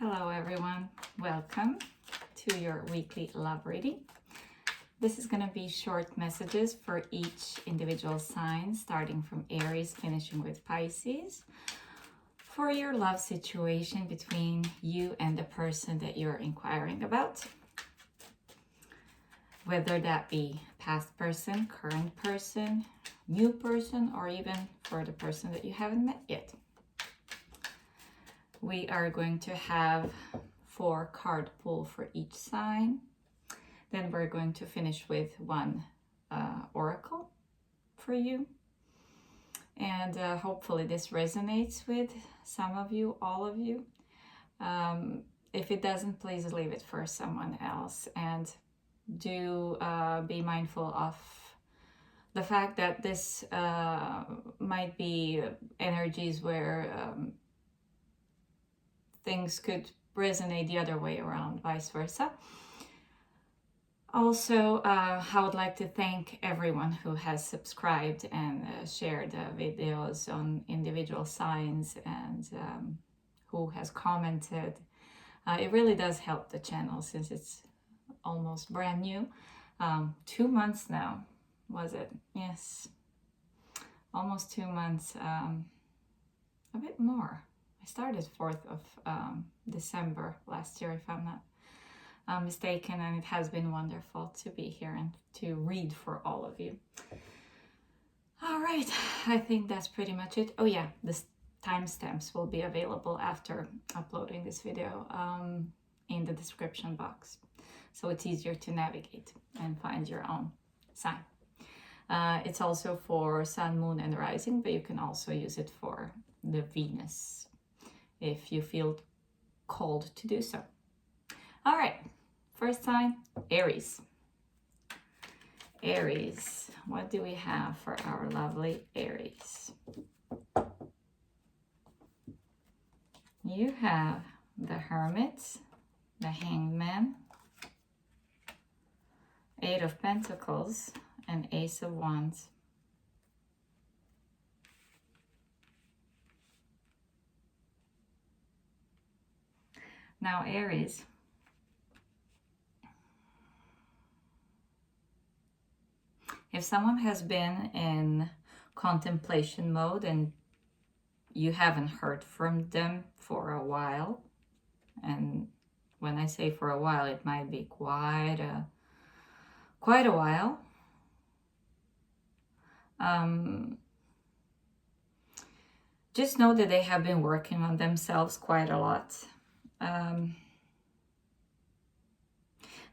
Hello everyone, welcome to your weekly love reading. This is going to be short messages for each individual sign, starting from Aries, finishing with Pisces, for your love situation between you and the person that you're inquiring about. Whether that be past person, current person, new person, or even for the person that you haven't met yet. We are going to have 4 card pull for each sign. Then we're going to finish with one oracle for you. And hopefully this resonates with some of you, all of you. If it doesn't, please leave it for someone else. And do be mindful of the fact that this might be energies where things could resonate the other way around, vice versa. Also, I would like to thank everyone who has subscribed and shared videos on individual signs and who has commented. It really does help the channel since it's almost brand new. 2 months now, was it? Yes, almost 2 months, a bit more. I started 4th of December last year, if I'm not mistaken, and it has been wonderful to be here and to read for all of you. All right, I think that's pretty much it. Oh yeah, the timestamps will be available after uploading this video in the description box, so it's easier to navigate and find your own sign. It's also for Sun, Moon, and Rising, but you can also use it for the Venus if you feel called to do so. All right, first sign, Aries. Aries, what do we have for our lovely Aries? You have the Hermit, the Hanged Man, 8 of Pentacles, and Ace of Wands. Now, Aries, if someone has been in contemplation mode and you haven't heard from them for a while, and when I say for a while, it might be quite a while, just know that they have been working on themselves quite a lot.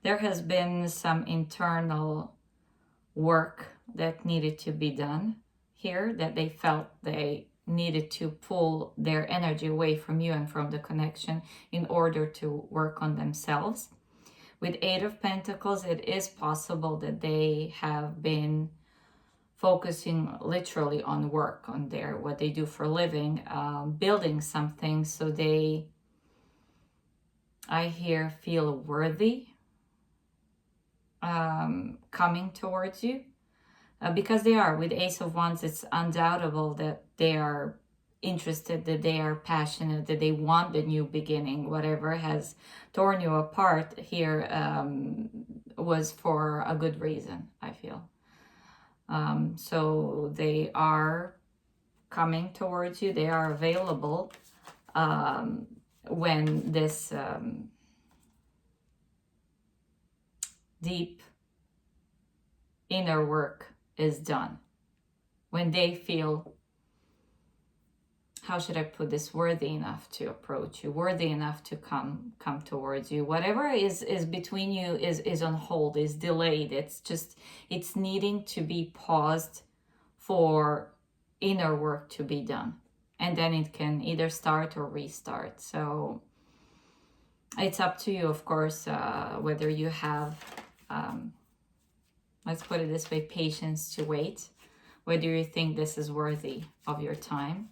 There has been some internal work that needed to be done here, that they felt they needed to pull their energy away from you and from the connection in order to work on themselves. With 8 of Pentacles, it is possible that they have been focusing literally on work, on what they do for a living, building something, so they, I hear, feel worthy coming towards you, because they are. With Ace of Wands, it's undoubtable that they are interested, that they are passionate, that they want the new beginning. Whatever has torn you apart here was for a good reason, I feel. So they are coming towards you, they are available when this deep inner work is done, when they feel, how should I put this, worthy enough to approach you, worthy enough to come towards you. Whatever is between you is on hold, is delayed. It's needing to be paused for inner work to be done, and then it can either start or restart. So it's up to you, of course, whether you have let's put it this way, patience to wait, whether you think this is worthy of your time.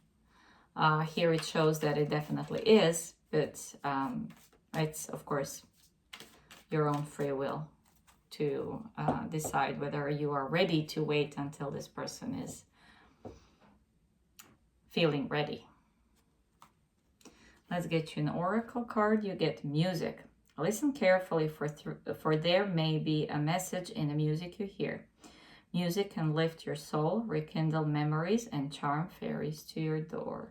Here it shows that it definitely is, but it's, of course, your own free will to decide whether you are ready to wait until this person is feeling ready. Let's get you an oracle card. You get music. Listen carefully, for there may be a message in the music you hear. Music can lift your soul, rekindle memories, and charm fairies to your door.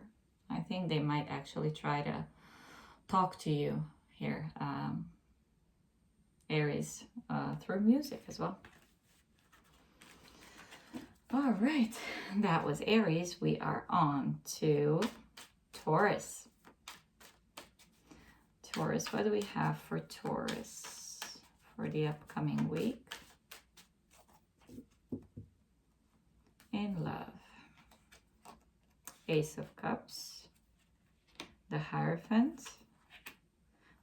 I think they might actually try to talk to you here, Aries, through music as well. All right, that was Aries. We are on to Taurus. Taurus, what do we have for Taurus for the upcoming week? In love. Ace of Cups, the Hierophant,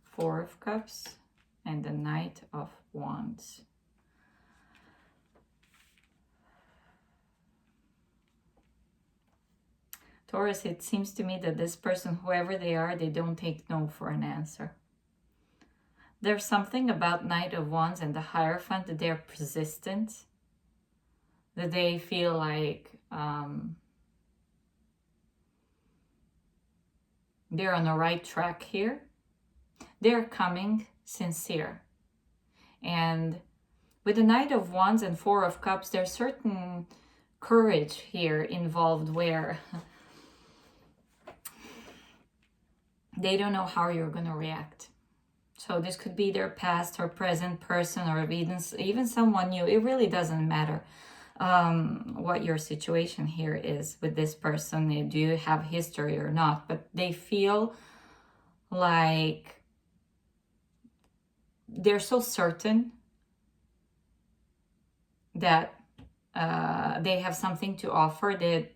Four of Cups, and the Knight of Wands. Taurus, it seems to me that this person, whoever they are, they don't take no for an answer. There's something about Knight of Wands and the Hierophant that they're persistent, that they feel like they're on the right track here. They're coming sincere. And with the Knight of Wands and Four of Cups, there's certain courage here involved where they don't know how you're going to react. So this could be their past or present person, or even someone new. It really doesn't matter what your situation here is with this person. Do you have history or not? But they feel like they're so certain that they have something to offer, that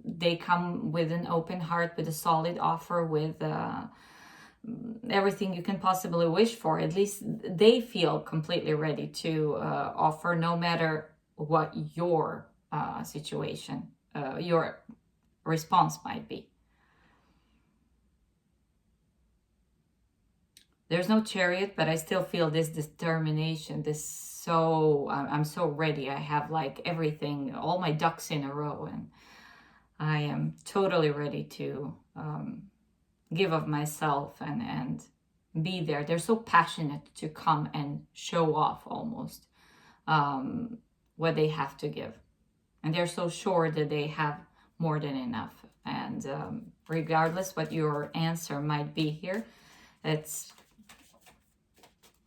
they come with an open heart, with a solid offer, with everything you can possibly wish for. At least they feel completely ready to offer, no matter what your situation, your response might be. There's no Chariot, but I still feel this determination, I'm so ready. I have like everything, all my ducks in a row, and I am totally ready to give of myself and be there. They're so passionate to come and show off almost what they have to give. And they're so sure that they have more than enough. And regardless what your answer might be here, it's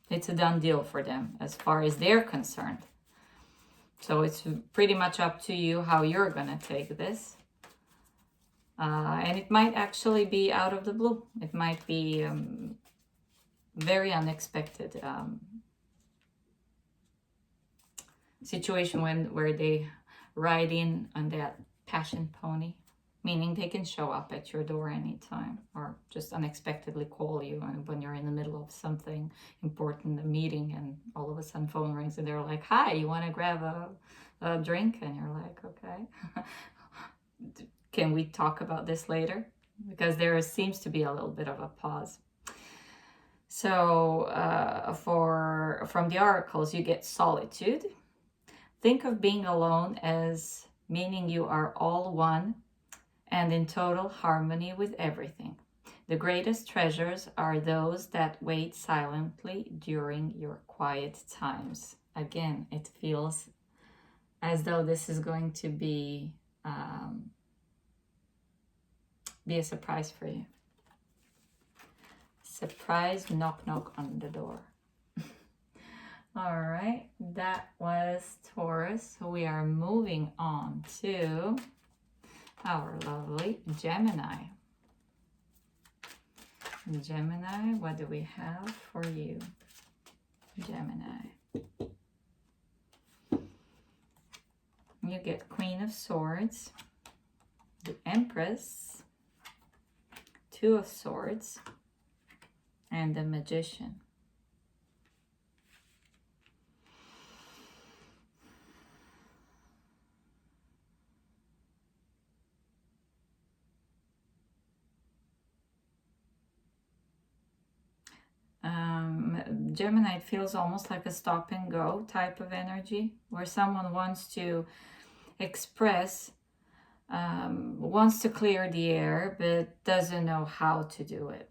a done deal for them as far as they're concerned. So it's pretty much up to you how you're going to take this. And it might actually be out of the blue. It might be very unexpected situation where they ride in on that passion pony, meaning they can show up at your door anytime, or just unexpectedly call you when you're in the middle of something important, a meeting, and all of a sudden phone rings and they're like, hi, you want to grab a drink? And you're like, okay. Can we talk about this later? Because there seems to be a little bit of a pause. So from the oracles, you get solitude. Think of being alone as meaning you are all one and in total harmony with everything. The greatest treasures are those that wait silently during your quiet times. Again, it feels as though this is going to be a surprise for you. Surprise knock on the door. All right, that was Taurus. We are moving on to our lovely Gemini. Gemini, what do we have for you? Gemini. You get Queen of Swords, the Empress, Two of Swords, and the Magician. Gemini, it feels almost like a stop and go type of energy, where someone wants to express wants to clear the air, but doesn't know how to do it.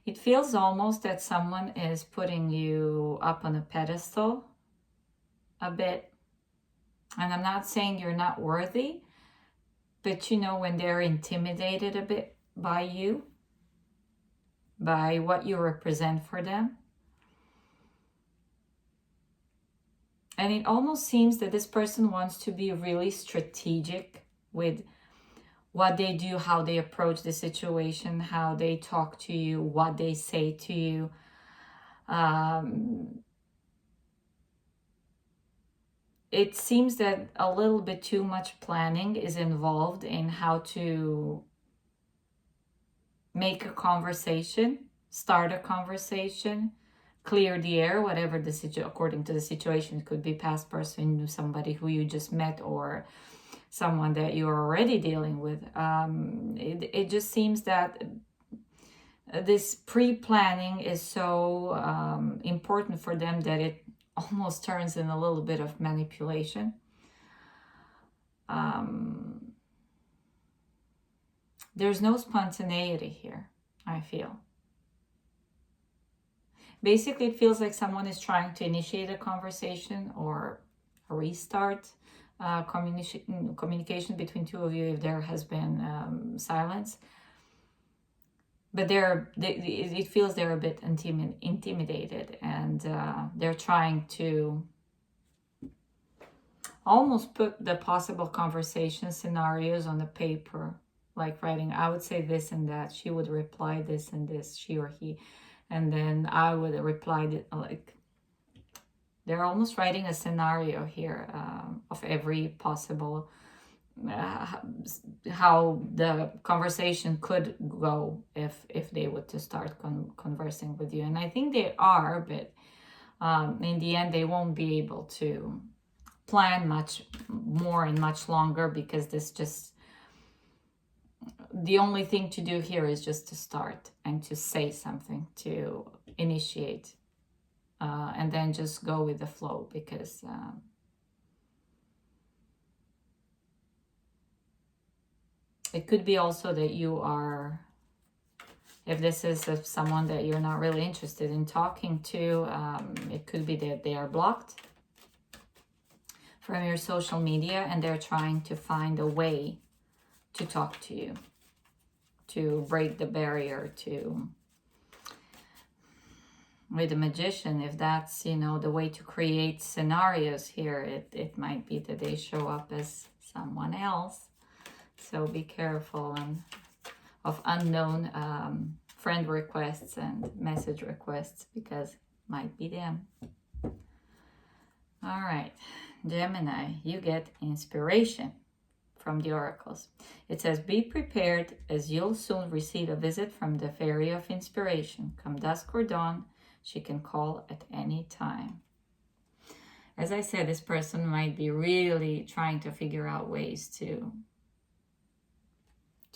It feels almost that someone is putting you up on a pedestal a bit. And I'm not saying you're not worthy, but you know, when they're intimidated a bit by you, by what you represent for them. And it almost seems that this person wants to be really strategic with what they do, how they approach the situation, how they talk to you, what they say to you. It seems that a little bit too much planning is involved in how to make a conversation, start a conversation, clear the air, whatever the situation, according to the situation. It could be past person, somebody who you just met, or someone that you're already dealing with. It just seems that this pre-planning is so important for them that it almost turns in a little bit of manipulation. There's no spontaneity here, I feel. Basically, it feels like someone is trying to initiate a conversation or a restart communication between two of you if there has been silence. But it feels they're a bit intimidated, and they're trying to almost put the possible conversation scenarios on the paper, like writing, I would say this and that, she would reply this and this, she or he, and then I would reply like, they're almost writing a scenario here of every possible how the conversation could go if they were to start conversing with you. And I think they are, but in the end they won't be able to plan much more and much longer, because this just, the only thing to do here is just to start and to say something, to initiate, and then just go with the flow, because it could be also that you are, if this is someone that you're not really interested in talking to, it could be that they are blocked from your social media and they're trying to find a way to talk to you, to break the barrier, to, with the Magician, if that's, you know, the way to create scenarios here, it might be that they show up as someone else. So be careful of unknown friend requests and message requests, because it might be them. All right, Gemini, you get inspiration from the oracles. It says, be prepared, as you'll soon receive a visit from the fairy of inspiration. Come dusk or dawn, she can call at any time. As I said, this person might be really trying to figure out ways to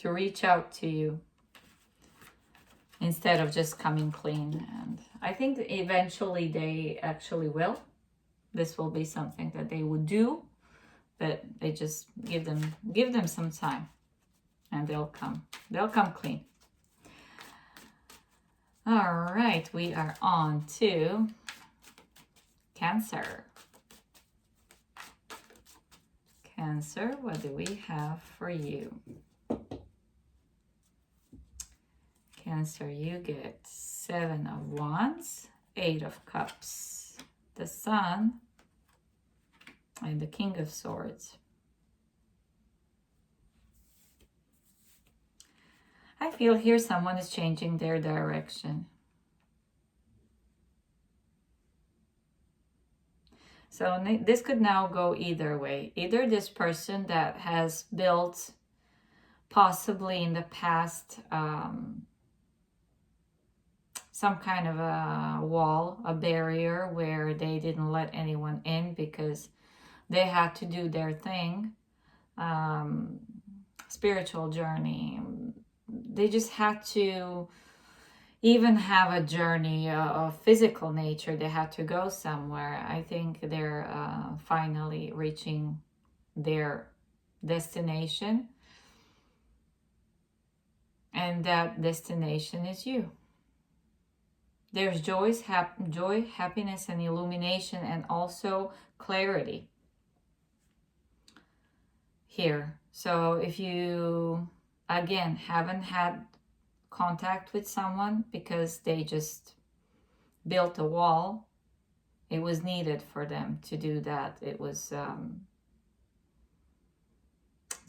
reach out to you instead of just coming clean. And I think that eventually they actually will. This will be something that they would do, but they just give them some time, and they'll come clean. All right, we are on to Cancer. Cancer, what do we have for you? Cancer, you get 7 of Wands, 8 of Cups, the Sun, and the King of Swords. I feel here someone is changing their direction. So this could now go either way. Either this person that has built, possibly in the past, some kind of a wall, a barrier, where they didn't let anyone in because they had to do their thing. Spiritual journey. They just had to even have a journey of physical nature. They had to go somewhere. I think they're finally reaching their destination, and that destination is you. There's joy, happiness, and illumination, and also clarity here. So if you, again, haven't had contact with someone because they just built a wall, it was needed for them to do that. It was,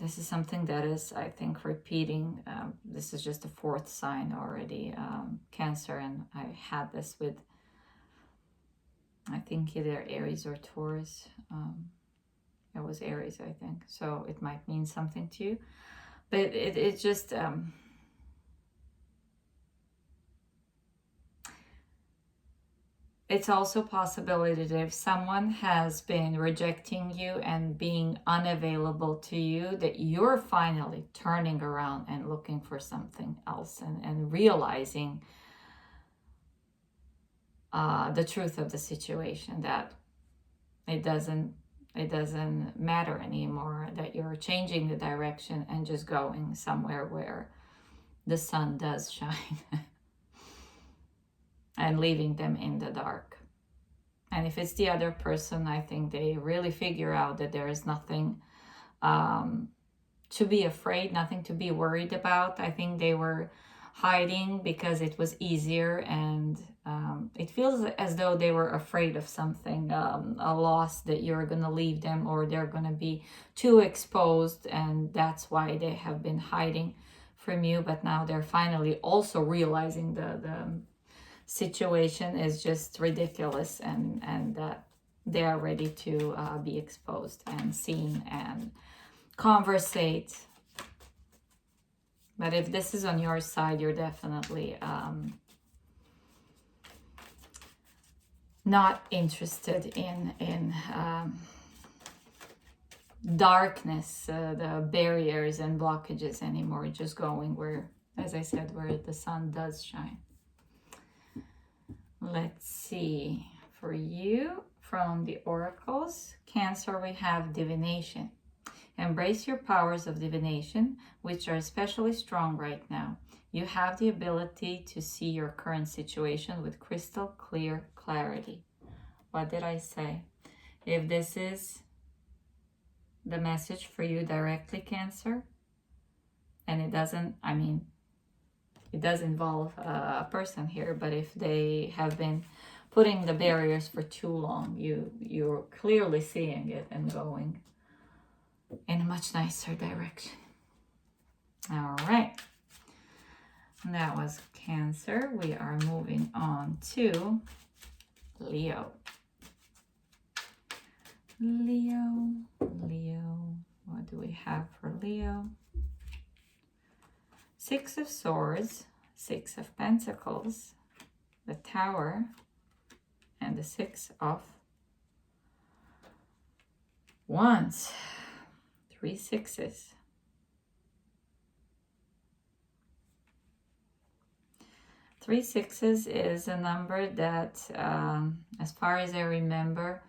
this is something that is, I think, repeating. This is just the fourth sign already, Cancer, and I had this with, I think, either Aries or Taurus. It was Aries, I think. So it might mean something to you. But it just... it's also a possibility that if someone has been rejecting you and being unavailable to you, that you're finally turning around and looking for something else, and realizing the truth of the situation, that it doesn't matter anymore, that you're changing the direction and just going somewhere where the sun does shine. And leaving them in the dark. And if it's the other person, I think they really figure out that there is nothing to be afraid, nothing to be worried about. I think they were hiding because it was easier, and it feels as though they were afraid of something, a loss, that you're going to leave them, or they're going to be too exposed, and that's why they have been hiding from you. But now they're finally also realizing the situation is just ridiculous, and that they are ready to be exposed and seen and conversate. But if this is on your side, you're definitely not interested in darkness, the barriers and blockages anymore. Just going where, as I said, where the sun does shine. Let's see, for you from the oracles, Cancer, we have divination. Embrace your powers of divination, which are especially strong right now. You have the ability to see your current situation with crystal clear clarity. What did I say? If this is the message for you directly, Cancer, and it doesn't, I mean, it does involve a person here, but if they have been putting the barriers for too long, you're clearly seeing it and going in a much nicer direction. All right. That was Cancer. We are moving on to Leo. Leo. What do we have for Leo? Six of Swords, Six of Pentacles, the Tower, and the Six of Wands. 3 sixes. Three sixes is a number that, as far as I remember,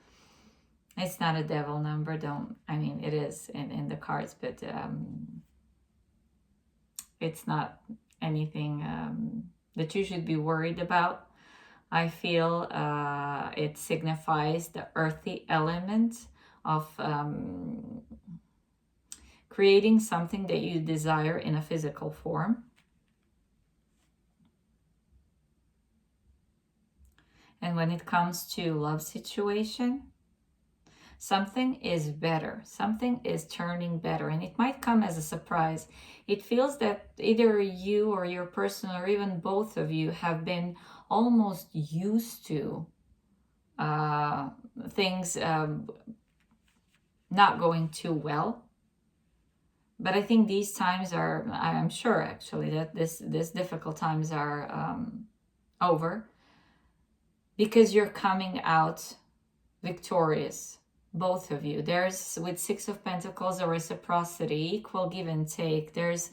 it's not a devil number. It is in the cards, but it's not anything that you should be worried about. I feel it signifies the earthy element of creating something that you desire in a physical form. And when it comes to love situation, something is better. Something is turning better, and it might come as a surprise. It feels that either you or your person, or even both of you, have been almost used to things not going too well. But I think these times are, I'm sure actually that this difficult times are over, because you're coming out victorious, both of you. There's, with Six of Pentacles, a reciprocity, equal give and take. There's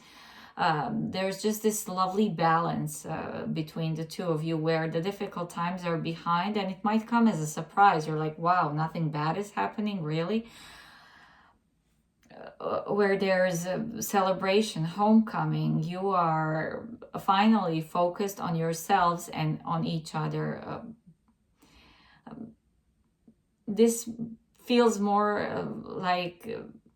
just this lovely balance between the two of you, where the difficult times are behind, and it might come as a surprise. You're like, wow, nothing bad is happening, really? where there's a celebration, homecoming. You are finally focused on yourselves and on each other. This feels more like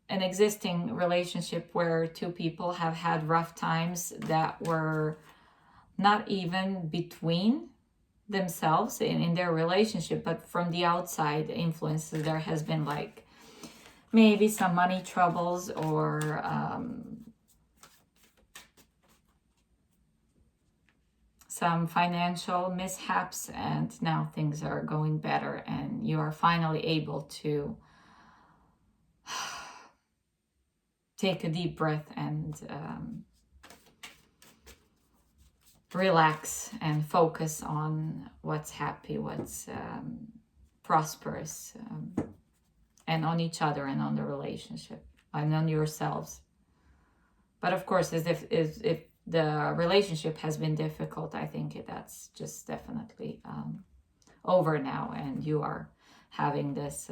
an existing relationship where two people have had rough times that were not even between themselves in their relationship, but from the outside influences. There has been like maybe some money troubles or some financial mishaps, and now things are going better and you are finally able to take a deep breath and relax and focus on what's happy, what's prosperous, and on each other and on the relationship and on yourselves. But of course, if the relationship has been difficult, I think that's just definitely over now, and you are having this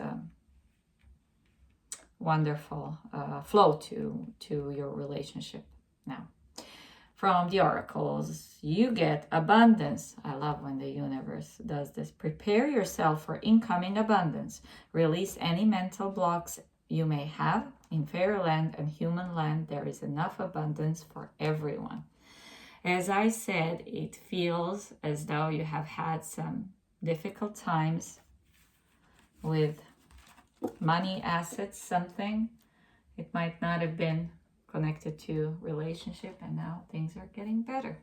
wonderful flow to your relationship now. From the oracles, you get abundance. I love when the universe does this. Prepare yourself for incoming abundance. Release any mental blocks you may have. In fairyland and human land, there is enough abundance for everyone. As I said, it feels as though you have had some difficult times with money, assets, something. It might not have been connected to relationship, and now things are getting better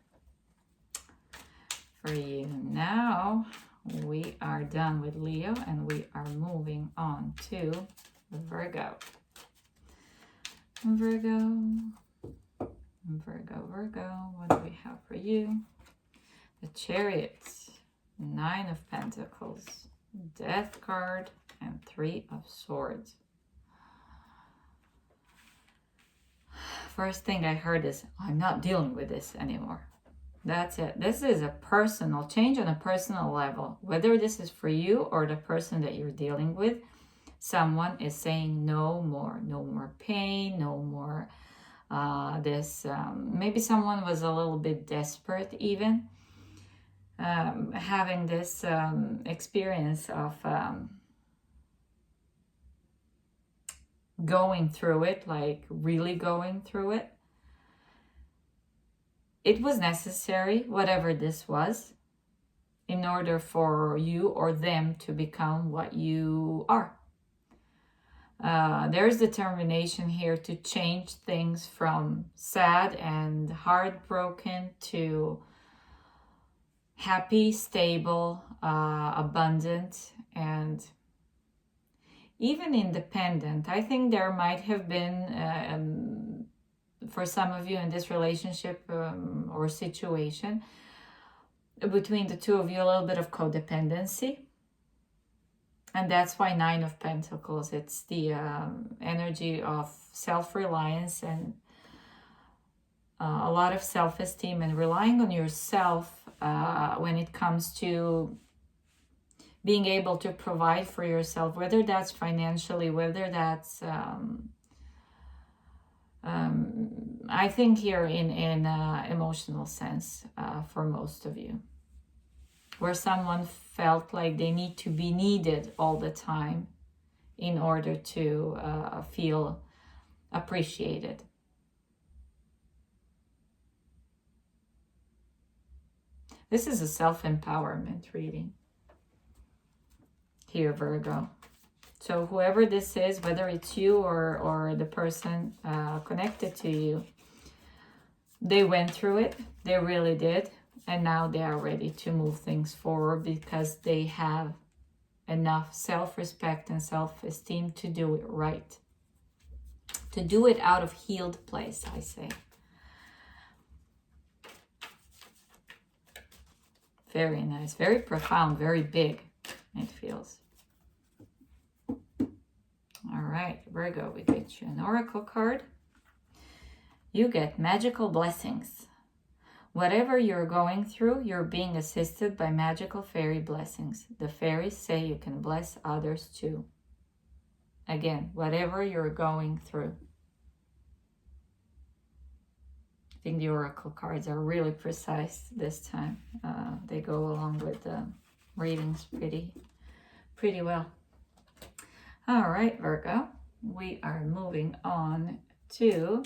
for you. Now we are done with Leo and we are moving on to Virgo. Virgo, what do we have for you? The Chariot, 9 of Pentacles, Death card, and 3 of Swords. First thing I heard is, I'm not dealing with this anymore. That's it. This is a personal change on a personal level. Whether this is for you or the person that you're dealing with, someone is saying no more pain, no more this. Maybe someone was a little bit desperate even, having this experience of going through it, like really going through it. It was necessary, whatever this was, in order for you or them to become what you are. There's determination here to change things from sad and heartbroken to happy, stable, abundant, and even independent. I think there might have been, for some of you in this relationship or situation, between the two of you, a little bit of codependency. And that's why 9 of Pentacles, it's the energy of self-reliance and a lot of self-esteem and relying on yourself when it comes to being able to provide for yourself, whether that's financially, whether that's, I think here in emotional sense for most of you, where someone felt like they need to be needed all the time in order to feel appreciated. This is a self-empowerment reading here, Virgo. So whoever this is, whether it's you or the person connected to you, they went through it. They really did. And now they are ready to move things forward because they have enough self-respect and self-esteem to do it right. To do it out of healed place, I say. Very nice. Very profound. Very big, it feels. All right, Virgo, we get you an oracle card. You get magical blessings. Whatever you're going through, you're being assisted by magical fairy blessings. The fairies say you can bless others too. Again, whatever you're going through, I think the oracle cards are really precise this time. They go along with the readings pretty well. All right, Virgo, we are moving on to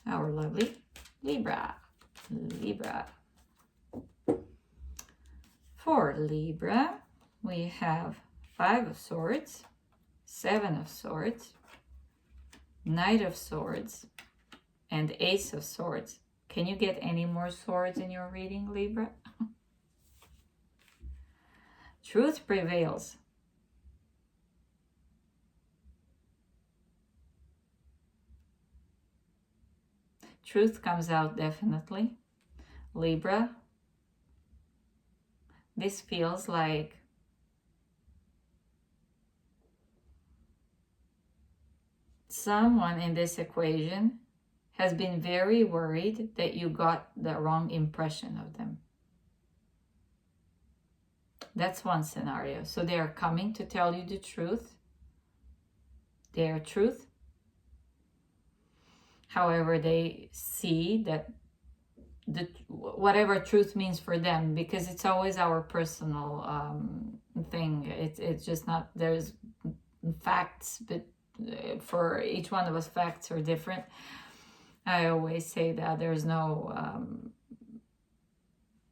our lovely Libra. For Libra, we have 5 of Swords, 7 of Swords, Knight of Swords, and Ace of Swords. Can you get any more swords in your reading, Libra? Truth prevails. Truth comes out definitely. Libra, this feels like someone in this equation has been very worried that you got the wrong impression of them. That's one scenario. So they are coming to tell you the truth, their truth. However, they see that whatever truth means for them, because it's always our personal thing. It's just not, there's facts, but for each one of us, facts are different. I always say that there's no,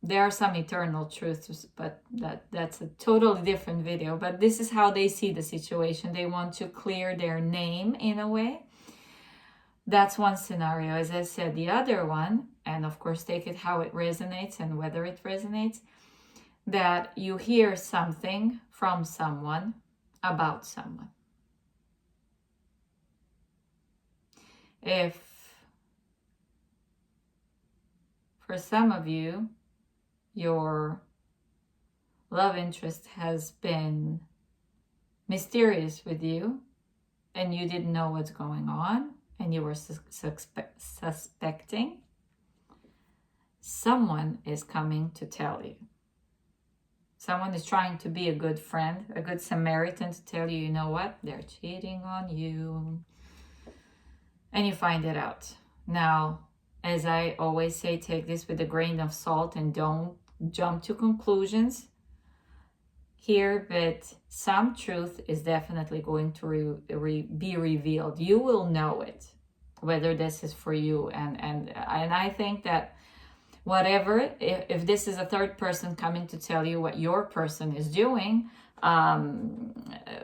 there are some eternal truths, but that's a totally different video. But this is how they see the situation. They want to clear their name in a way. That's one scenario. As I said, the other one, and of course take it how it resonates and whether it resonates, that you hear something from someone about someone. If for some of you, your love interest has been mysterious with you and you didn't know what's going on and you were suspecting, someone is coming to tell you. Someone is trying to be a good friend, a good Samaritan, to tell you, you know what, they're cheating on you. And you find it out. Now, as I always say, take this with a grain of salt and don't jump to conclusions here, but some truth is definitely going to be revealed. You will know it, whether this is for you. And I think that whatever, if this is a third person coming to tell you what your person is doing,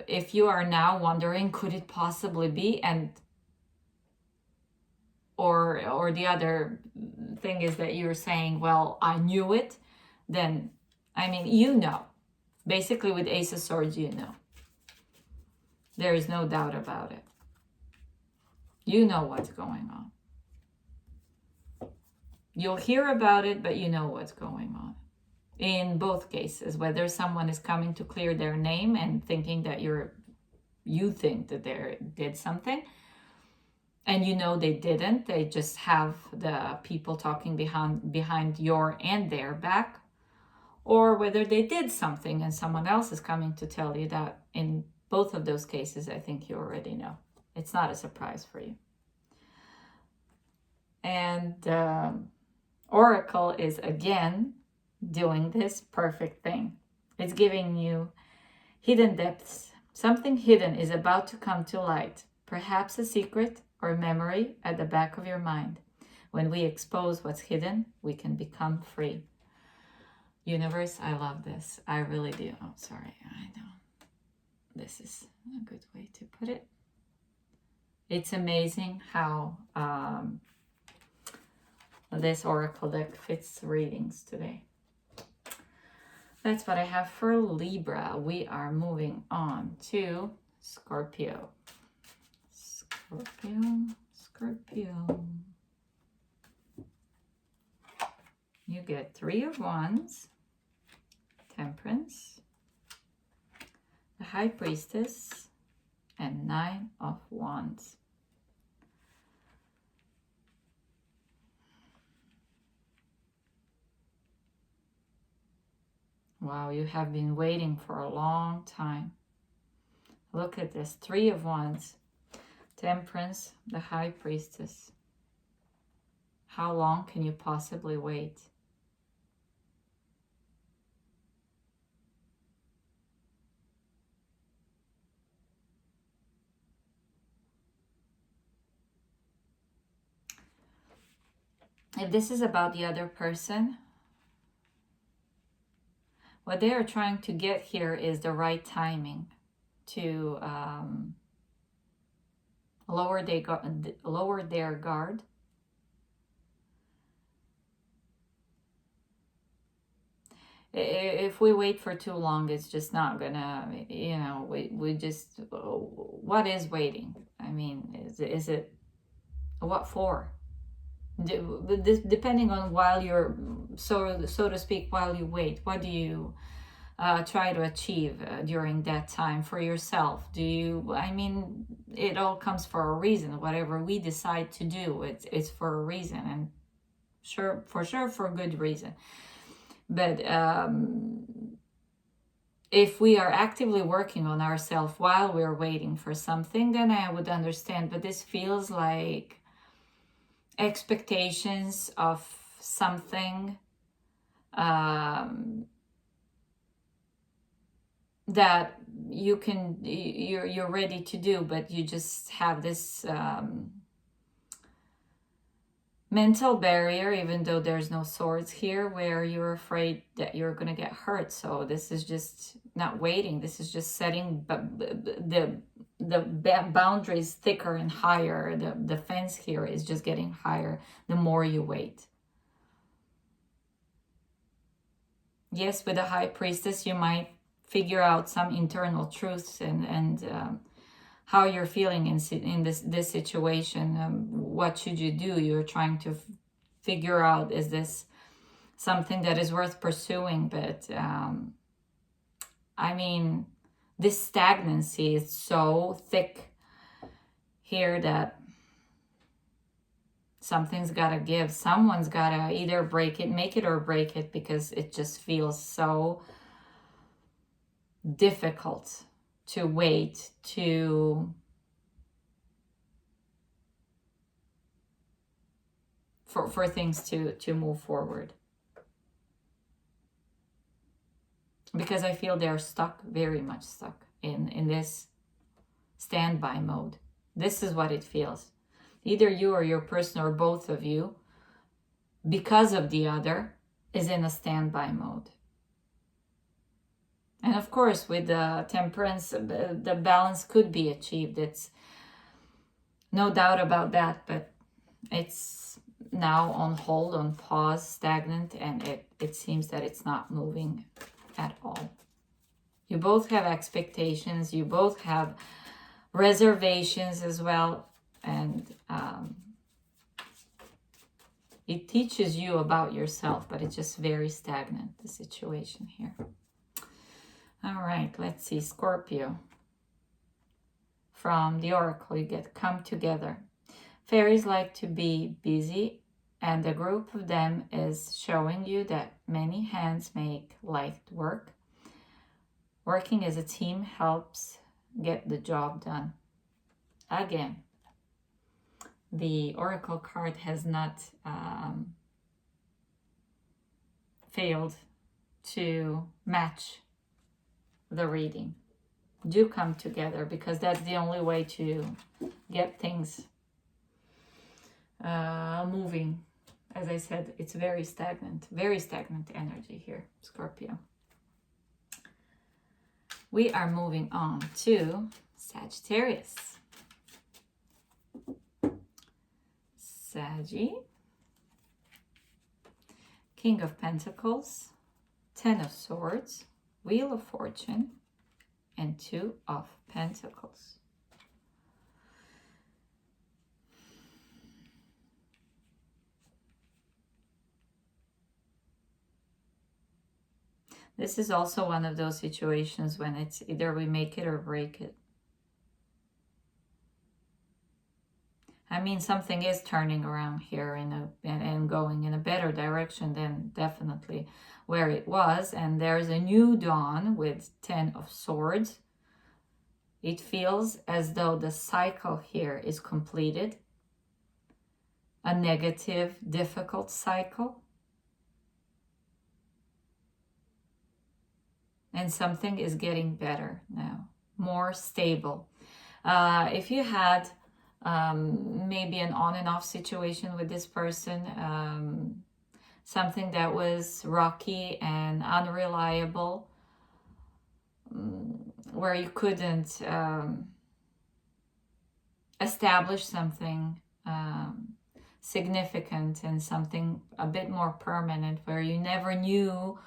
if you are now wondering, could it possibly be, and or the other thing is that you're saying, well, I knew it, then, I mean, you know. Basically, with Ace of Swords, you know. There is no doubt about it. You know what's going on. You'll hear about it, but you know what's going on. In both cases, whether someone is coming to clear their name and thinking that you think that they did something, and you know they didn't. They just have the people talking behind your and their back. Or whether they did something and someone else is coming to tell you that. In both of those cases, I think you already know. It's not a surprise for you. And Oracle is again doing this perfect thing. It's giving you hidden depths. Something hidden is about to come to light. Perhaps a secret or a memory at the back of your mind. When we expose what's hidden, we can become free. Universe, I love this. I really do. Oh, sorry. I know. This is a good way to put it. It's amazing how this oracle deck fits readings today. That's what I have for Libra. We are moving on to Scorpio. Scorpio. You get 3 of Wands, Temperance, the High Priestess, and 9 of Wands. Wow, you have been waiting for a long time. Look at this, 3 of Wands, Temperance, the High Priestess. How long can you possibly wait? If this is about the other person, what they are trying to get here is the right timing to lower their guard. If we wait for too long, it's just not gonna, you know, we just, what is waiting? I mean, is it, what for? Depending on while you're, so to speak, while you wait, what do you try to achieve during that time for yourself? Do you, I mean, it all comes for a reason. Whatever we decide to do, it's for a reason, and sure, for good reason. But if we are actively working on ourselves while we're waiting for something, then I would understand. But this feels like expectations of something that you're ready to do, but you just have this mental barrier, even though there's no swords here, where you're afraid that you're gonna get hurt. So this is just not waiting, this is just setting the boundaries thicker and higher. The fence here is just getting higher the more you wait. Yes, with the High Priestess, you might figure out some internal truths and how you're feeling in this situation. What should you do? You're trying to figure out, is this something that is worth pursuing? But I mean, this stagnancy is so thick here that something's gotta give. Someone's gotta either break it, make it or break it, because it just feels so difficult to wait, for things to move forward. Because I feel they're stuck, very much stuck in this standby mode. This is what it feels. Either you or your person or both of you, because of the other, is in a standby mode. And of course, with the Temperance, the balance could be achieved. It's no doubt about that, but it's now on hold, on pause, stagnant, and it seems that it's not moving at all. You both have expectations, you both have reservations as well, and it teaches you about yourself, but it's just very stagnant, the situation here. All right, let's see, Scorpio. From the Oracle, you get come together. Fairies like to be busy, and a group of them is showing you that many hands make light work. Working as a team helps get the job done. Again, the Oracle card has not failed to match the reading. Do come together, because that's the only way to get things moving. As I said, it's very stagnant energy here, Scorpio. We are moving on to Sagittarius. Saggy, King of Pentacles, Ten of Swords, Wheel of Fortune, and Two of Pentacles. This is also one of those situations when it's either we make it or break it. I mean, something is turning around here and going in a better direction than definitely where it was. And there's a new dawn with Ten of Swords. It feels as though the cycle here is completed. a negative, difficult cycle. And something is getting better now, more stable. If you had maybe an on and off situation with this person, something that was rocky and unreliable, where you couldn't establish something significant and something a bit more permanent, where you never knew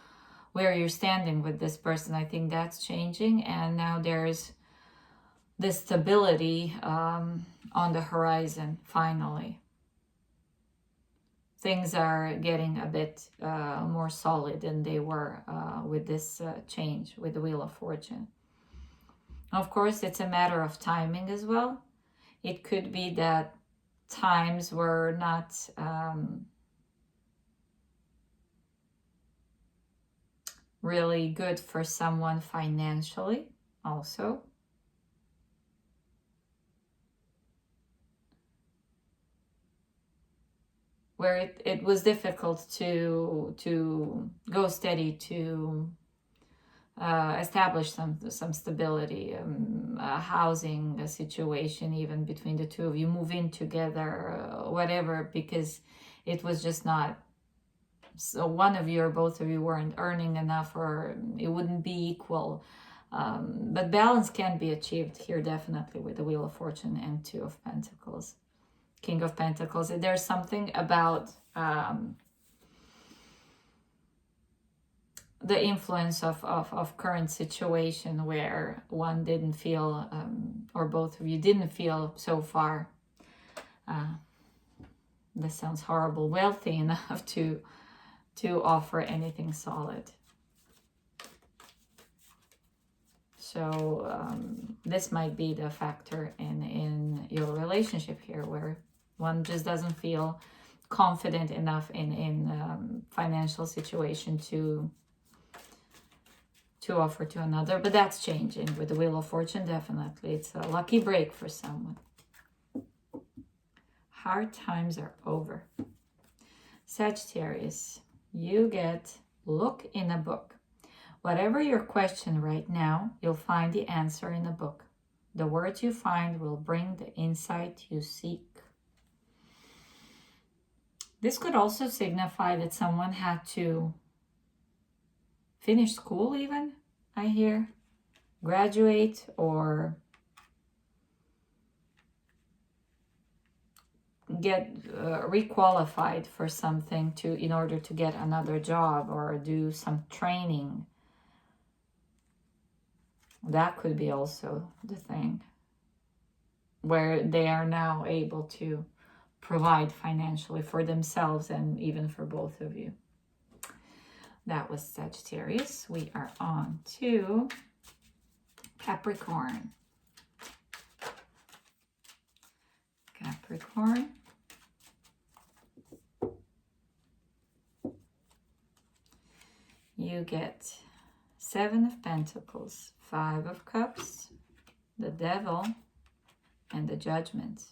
where you're standing with this person. I think that's changing, and now there's this stability on the horizon. Finally, things are getting a bit more solid than they were with this change with the Wheel of Fortune. Of course, it's a matter of timing as well. It could be that times were not really good for someone financially also. Where it was difficult to go steady, to establish some stability, a housing a situation even between the two of you, move in together, whatever, because it was just not, so one of you or both of you weren't earning enough, or it wouldn't be equal. But balance can be achieved here, definitely, with the Wheel of Fortune and Two of Pentacles, King of Pentacles. There's something about the influence of current situation where one didn't feel, or both of you didn't feel so far, this sounds horrible, wealthy enough to offer anything solid. So this might be the factor in your relationship here, where one just doesn't feel confident enough in financial situation to offer to another. But that's changing with the Wheel of Fortune, definitely. It's a lucky break for someone. Hard times are over. Sagittarius, you get look in a book. Whatever your question right now, you'll find the answer in a book. The words you find will bring the insight you seek. This could also signify that someone had to finish school even, I hear, graduate, or get requalified for something in order to get another job or do some training. That could be also the thing, where they are now able to provide financially for themselves and even for both of you. That was Sagittarius. We are on to Capricorn. Capricorn. You get Seven of Pentacles, Five of Cups, the Devil, and the Judgment.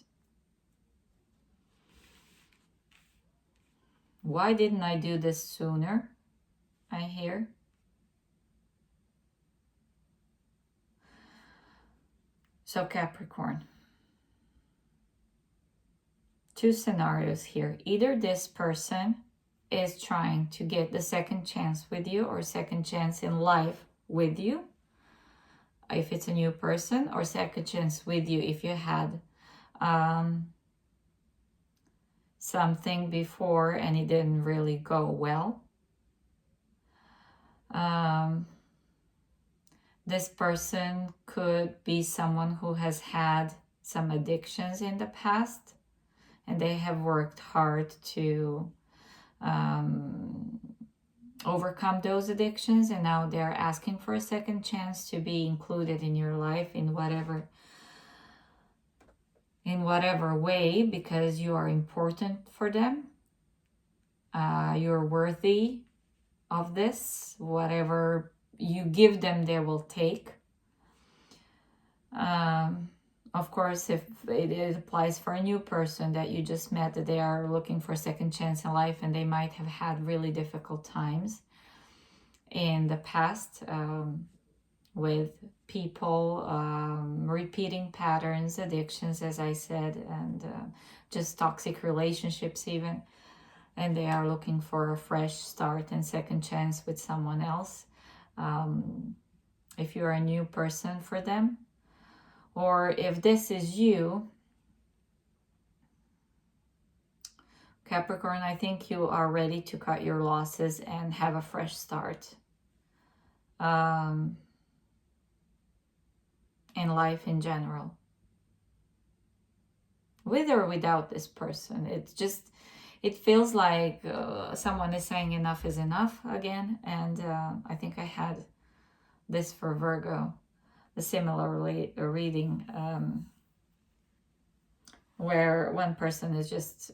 Why didn't I do this sooner? I hear. So Capricorn, two scenarios here. Either this person is trying to get the second chance with you, or second chance in life with you, if it's a new person, or second chance with you if you had something before and it didn't really go well. This person could be someone who has had some addictions in the past, and they have worked hard to overcome those addictions, and now they're asking for a second chance to be included in your life in whatever way, because you are important for them. You're worthy of this. Whatever you give them, they will take. Of course, if it applies for a new person that you just met, that they are looking for a second chance in life, and they might have had really difficult times in the past with people, repeating patterns, addictions, as I said, and just toxic relationships even. And they are looking for a fresh start and second chance with someone else. If you're a new person for them, or if this is you, Capricorn, I think you are ready to cut your losses and have a fresh start in life in general. With or without this person. It's just, it feels like someone is saying enough is enough again. And I think I had this for Virgo, a similar reading, where one person is just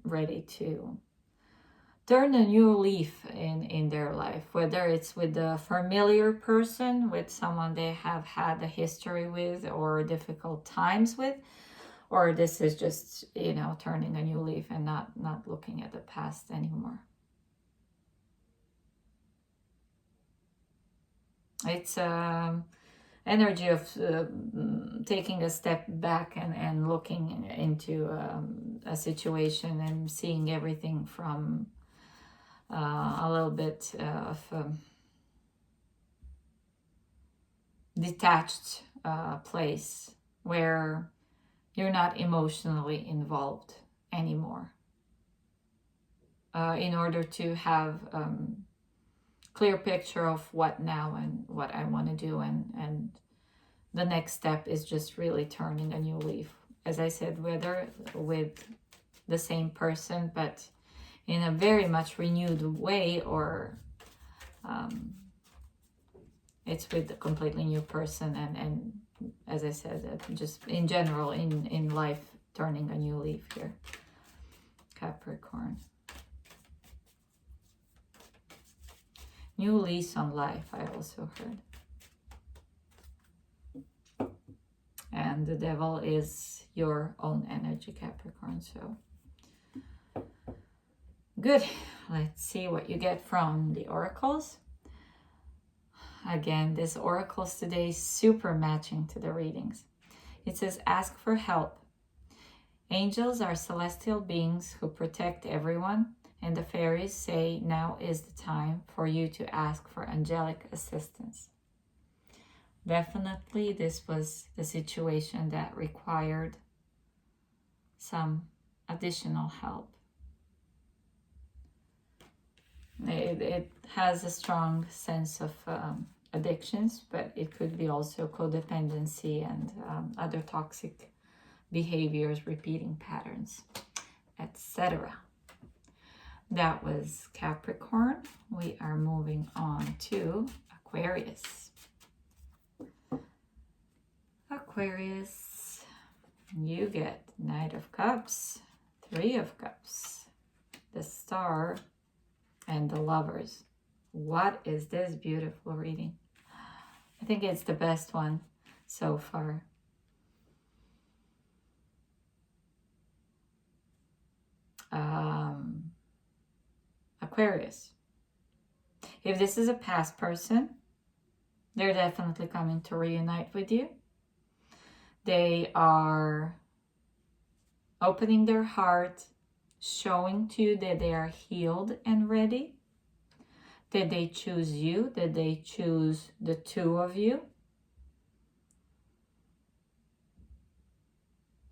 ready to turn a new leaf in their life, whether it's with a familiar person, with someone they have had a history with or difficult times with, or this is just, you know, turning a new leaf and not looking at the past anymore. It's energy of taking a step back and looking into a situation and seeing everything from a little bit of detached place where you're not emotionally involved anymore, in order to have clear picture of what now and what I want to do, and the next step is just really turning a new leaf, as I said, whether with the same person but in a very much renewed way, or it's with a completely new person, and as I said, just in general in life, turning a new leaf here, Capricorn. New lease on life, I also heard. And the devil is your own energy, Capricorn. So good. Let's see what you get from the oracles. Again, this oracles today is super matching to the readings. It says, ask for help. Angels are celestial beings who protect everyone, and the fairies say now is the time for you to ask for angelic assistance. Definitely this was the situation that required some additional help. It has a strong sense of addictions, but it could be also codependency and other toxic behaviors, repeating patterns, etc. That was Capricorn. We are moving on to Aquarius. Aquarius, you get Knight of Cups, Three of Cups, the Star, and the Lovers. What is this beautiful reading? I think it's the best one so far. Aquarius. If this is a past person, they're definitely coming to reunite with you. They are opening their heart, showing to you that they are healed and ready. Did they choose you? Did they choose the two of you?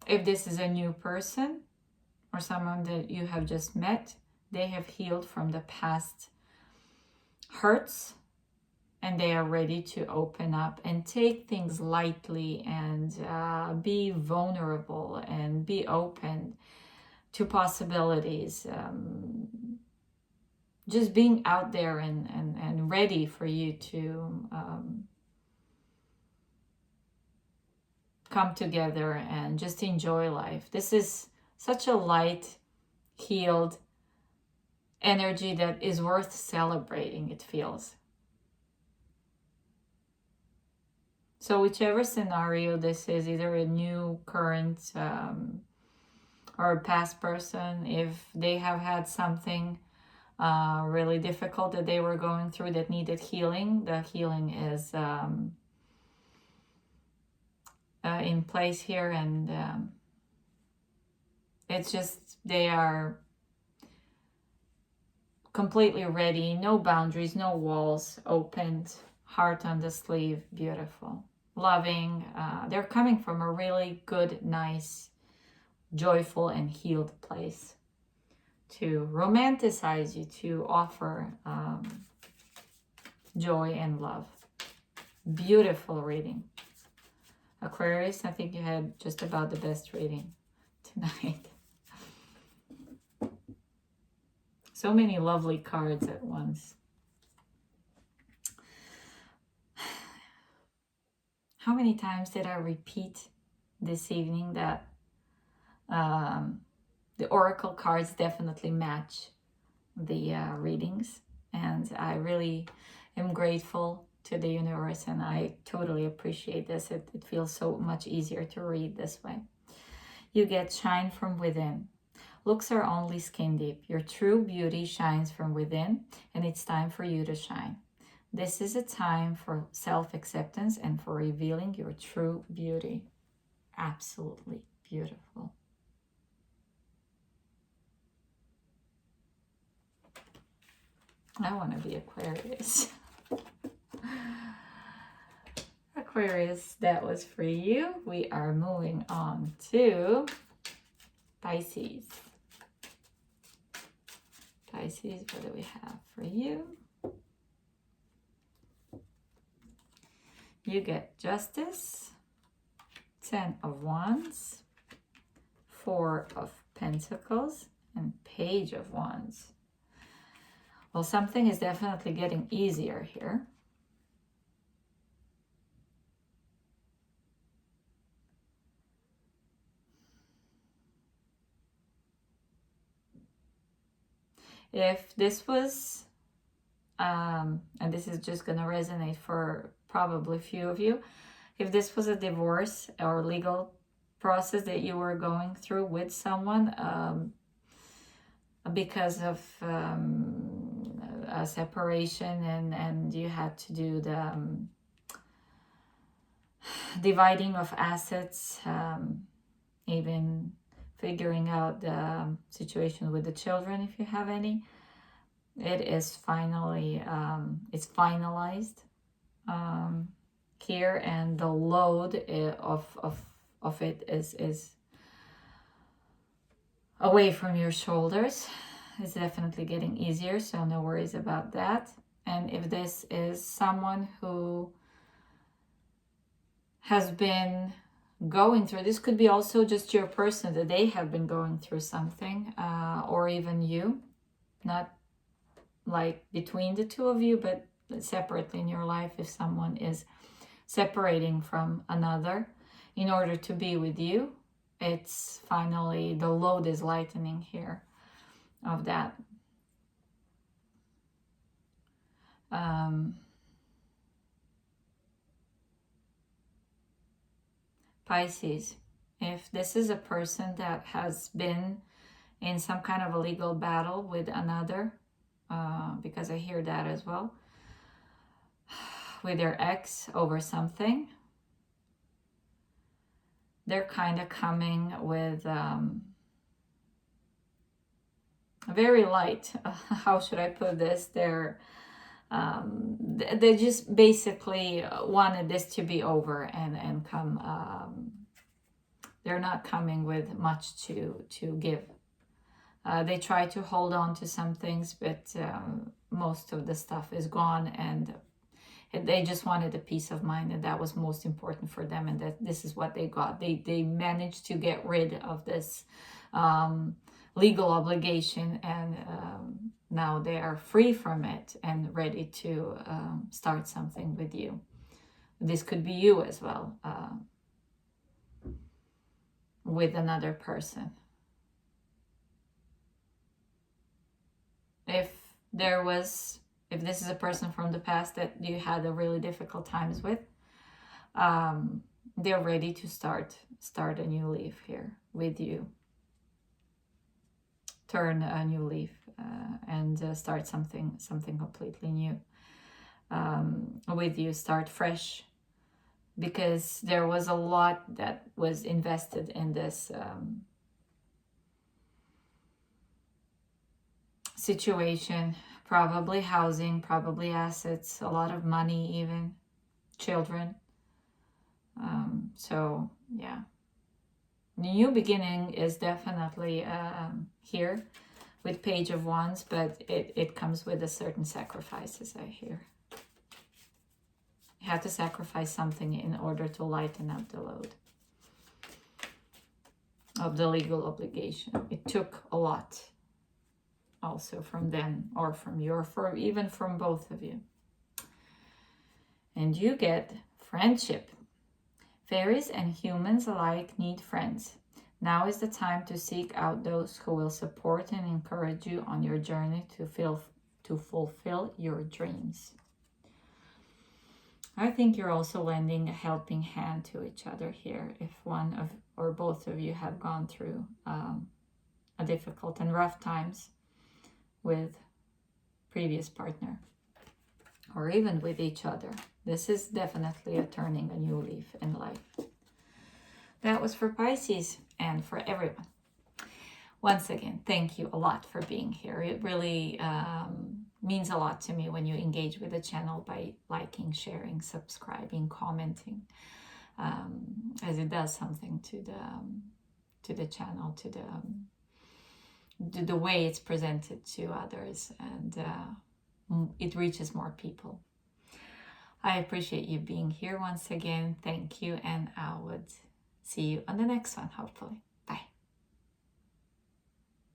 If this is a new person or someone that you have just met, they have healed from the past hurts, and they are ready to open up and take things lightly and be vulnerable and be open to possibilities. Just being out there and ready for you to come together and just enjoy life. This is such a light, healed energy that is worth celebrating, it feels. So whichever scenario this is, either a new, current, or a past person, if they have had something really difficult that they were going through that needed healing, the healing is in place here, and it's just they are completely ready, no boundaries, no walls, opened, heart on the sleeve, beautiful, loving. They're coming from a really good, nice, joyful and healed place to romanticize you, to offer joy and love. Beautiful reading. Aquarius, I think you had just about the best reading tonight. So many lovely cards at once. How many times did I repeat this evening that the oracle cards definitely match the readings, and I really am grateful to the universe, and I totally appreciate this. It feels so much easier to read this way. You get shine from within. Looks are only skin deep. Your true beauty shines from within, and it's time for you to shine. This is a time for self-acceptance and for revealing your true beauty. Absolutely beautiful. I want to be Aquarius. Aquarius, that was for you. We are moving on to Pisces. Pisces, what do we have for you? You get Justice, 10 of Wands, 4 of Pentacles, and Page of Wands. Well, something is definitely getting easier here. If this was, and this is just going to resonate for probably a few of you, if this was a divorce or legal process that you were going through with someone because of a separation, and you had to do the dividing of assets, even figuring out the situation with the children if you have any, it is finally it's finalized here, and the load of it is away from your shoulders. It's definitely getting easier, so no worries about that. And if this is someone who has been going through, this could be also just your person, that they have been going through something, or even you, not like between the two of you, but separately in your life. If someone is separating from another in order to be with you, it's finally, the load is lightening here of that. Pisces, if this is a person that has been in some kind of a legal battle with another, because I hear that as well, with their ex over something, they're kind of coming with very light, how should I put this, they just basically wanted this to be over and come, they're not coming with much to give. They try to hold on to some things, but most of the stuff is gone, and they just wanted a peace of mind, and that was most important for them, and that this is what they got. They managed to get rid of this legal obligation, and now they are free from it and ready to start something with you. This could be you as well, with another person. If this is a person from the past that you had a really difficult times with, they're ready to start a new leaf here with you. Turn a new leaf and start something completely new with you. Start fresh, because there was a lot that was invested in this situation. Probably housing, probably assets, a lot of money, even children. So yeah, new beginning is definitely here with Page of Wands, but it comes with a certain sacrifices, I hear. You have to sacrifice something in order to lighten up the load of the legal obligation. It took a lot also from them, or from even from both of you. And you get friendship. Fairies and humans alike need friends. Now is the time to seek out those who will support and encourage you on your journey to fulfill your dreams. I think you're also lending a helping hand to each other here if one of or both of you have gone through a difficult and rough times with previous partner, or even with each other. This is definitely a turning a new leaf in life. That was for Pisces and for everyone. Once again, thank you a lot for being here. It really means a lot to me when you engage with the channel by liking, sharing, subscribing, commenting, as it does something to the channel, to the way it's presented to others, and it reaches more people. I appreciate you being here once again. Thank you, and I would see you on the next one, hopefully.